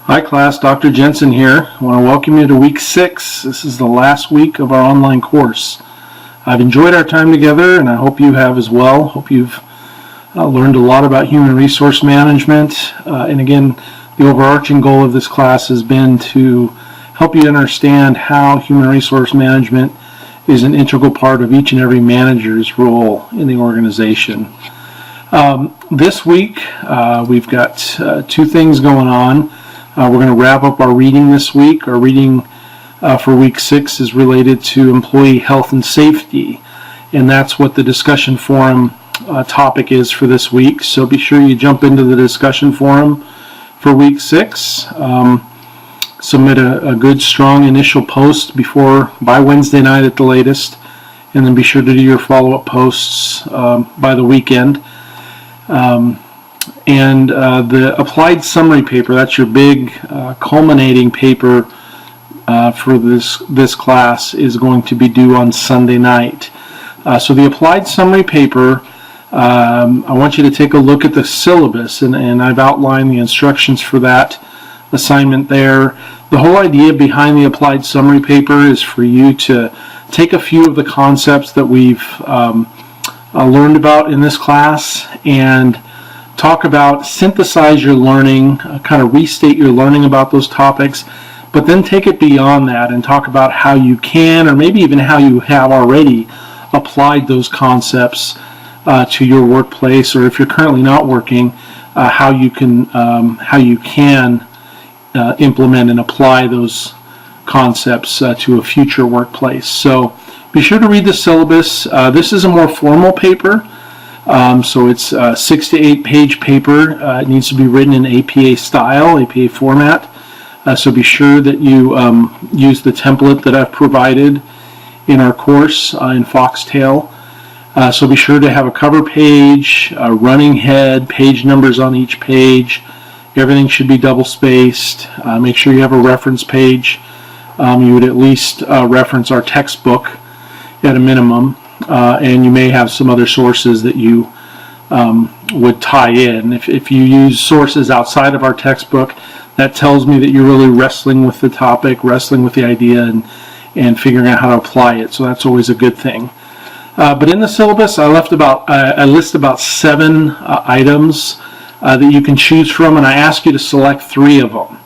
Hi class, Dr. Jensen here. I want to welcome you to week 6. This is the last week of our online course. I've enjoyed our time together and I hope you have as well. Hope you've learned a lot about human resource management. And again, the overarching goal of this class has been to help you understand how human resource management is an integral part of each and every manager's role in the organization. This week we've got two things going on. We're going to wrap up our reading this week. Our reading for week 6 is related to employee health and safety, and that's what the discussion forum topic is for this week. So be sure you jump into the discussion forum for week 6. Submit a good, strong initial post by Wednesday night at the latest, and then be sure to do your follow-up posts by the weekend. And the applied summary paper, that's your big culminating paper for this class, is going to be due on Sunday night. So the applied summary paper, I want you to take a look at the syllabus, and I've outlined the instructions for that assignment there. The whole idea behind the applied summary paper is for you to take a few of the concepts that we've learned about in this class and synthesize your learning, kind of restate your learning about those topics, but then take it beyond that and talk about how you can, or maybe even how you have already applied those concepts to your workplace, or if you're currently not working, how you can implement and apply those concepts to a future workplace. So be sure to read the syllabus. This is a more formal paper. So it's a 6 to 8 page paper. It needs to be written in APA style, APA format. So be sure that you use the template that I've provided in our course in Foxtail. So be sure to have a cover page, a running head, page numbers on each page. Everything should be double spaced. Make sure you have a reference page. You would at least reference our textbook at a minimum. And you may have some other sources that you would tie in. If you use sources outside of our textbook, that tells me that you're really wrestling with the topic, wrestling with the idea, and figuring out how to apply it. So that's always a good thing. But in the syllabus, I list about 7 items that you can choose from, and I ask you to select 3 of them.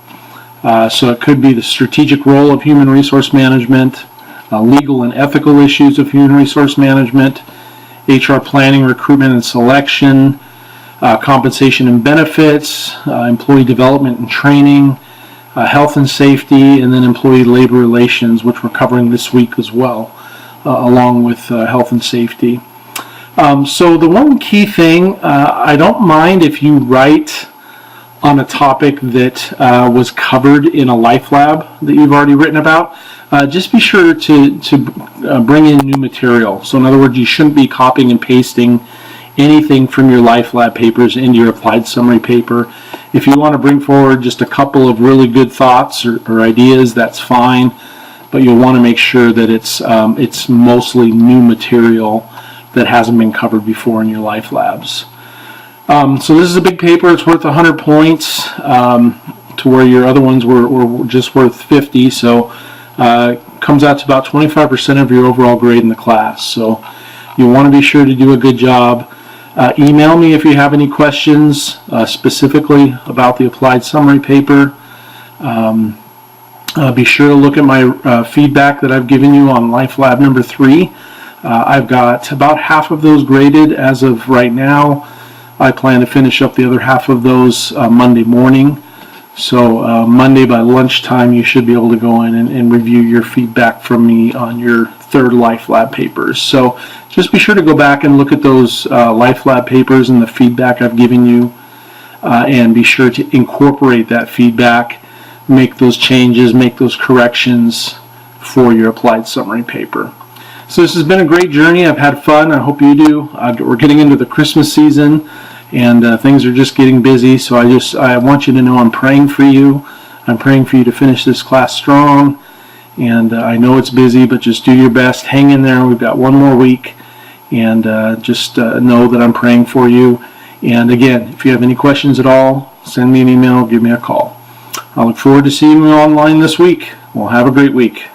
So it could be the strategic role of human resource management, legal and ethical issues of human resource management, HR planning, recruitment and selection, compensation and benefits, employee development and training, health and safety, and then employee labor relations, which we're covering this week as well, along with health and safety. So the one key thing, I don't mind if you write on a topic that was covered in a life lab that you've already written about. Just be sure to bring in new material. So in other words, you shouldn't be copying and pasting anything from your life lab papers into your applied summary paper. If you want to bring forward just a couple of really good thoughts or ideas, that's fine, but you'll want to make sure that it's mostly new material that hasn't been covered before in your life labs. So this is a big paper. It's worth 100 points to where your other ones were just worth 50. So comes out to about 25% of your overall grade in the class. So you want to be sure to do a good job. Email me if you have any questions specifically about the applied summary paper. Be sure to look at my feedback that I've given you on Life Lab number 3. I've got about half of those graded as of right now. I plan to finish up the other half of those Monday morning. So Monday by lunchtime, you should be able to go in and review your feedback from me on your 3rd Life Lab papers. So just be sure to go back and look at those Life Lab papers and the feedback I've given you, and be sure to incorporate that feedback, make those changes, make those corrections for your applied summary paper. So this has been a great journey. I've had fun. I hope you do. We're getting into the Christmas season, and things are just getting busy. So I want you to know I'm praying for you. I'm praying for you to finish this class strong. And I know it's busy, but just do your best. Hang in there. We've got one more week, and just know that I'm praying for you. And again, if you have any questions at all, send me an email, give me a call. I look forward to seeing you online this week. Well, have a great week.